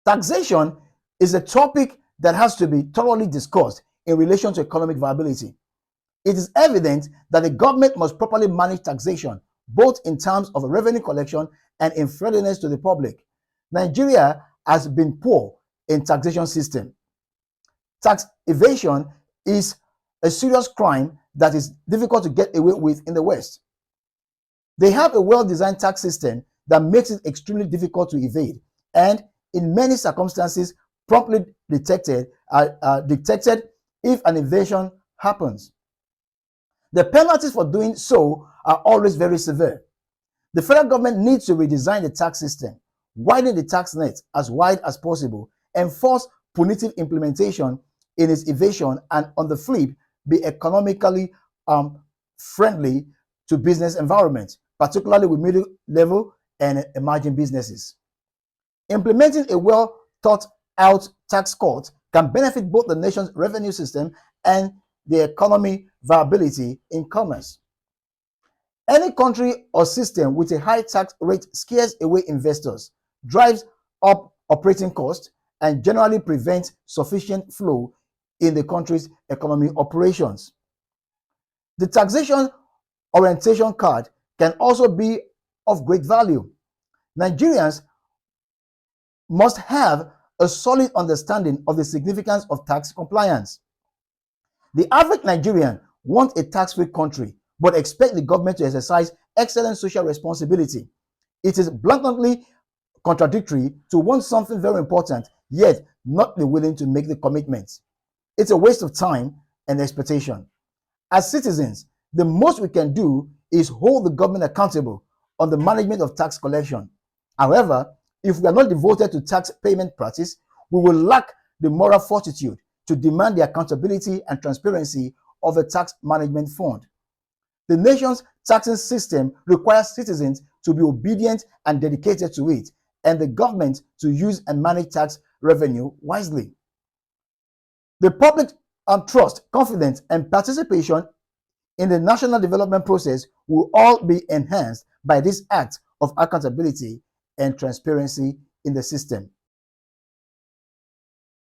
Taxation is a topic that has to be thoroughly discussed in relation to economic viability. It is evident that the government must properly manage taxation, both in terms of revenue collection and in friendliness to the public. Nigeria has been poor in taxation system. Tax evasion is a serious crime that is difficult to get away with in the West. They have a well-designed tax system that makes it extremely difficult to evade, and in many circumstances, promptly detected if an evasion happens. The penalties for doing so are always very severe. The federal government needs to redesign the tax system, widen the tax net as wide as possible, enforce punitive implementation in its evasion, and on the flip, be economically friendly to business environment, particularly with middle level and emerging businesses. Implementing a well thought out tax cut can benefit both the nation's revenue system and the economy viability in commerce. Any country or system with a high tax rate scares away investors, drives up operating costs, and generally prevents sufficient flow in the country's economic operations. The taxation orientation card can also be of great value. Nigerians must have a solid understanding of the significance of tax compliance. The average Nigerian wants a tax-free country, but expect the government to exercise excellent social responsibility. It is blatantly contradictory to want something very important, yet not be willing to make the commitments. It's a waste of time and expectation. As citizens, the most we can do is hold the government accountable on the management of tax collection. However, if we are not devoted to tax payment practice, we will lack the moral fortitude to demand the accountability and transparency of a tax management fund. The nation's taxing system requires citizens to be obedient and dedicated to it, and the government to use and manage tax revenue wisely. The public trust, confidence, and participation in the national development process will all be enhanced by this act of accountability and transparency in the system.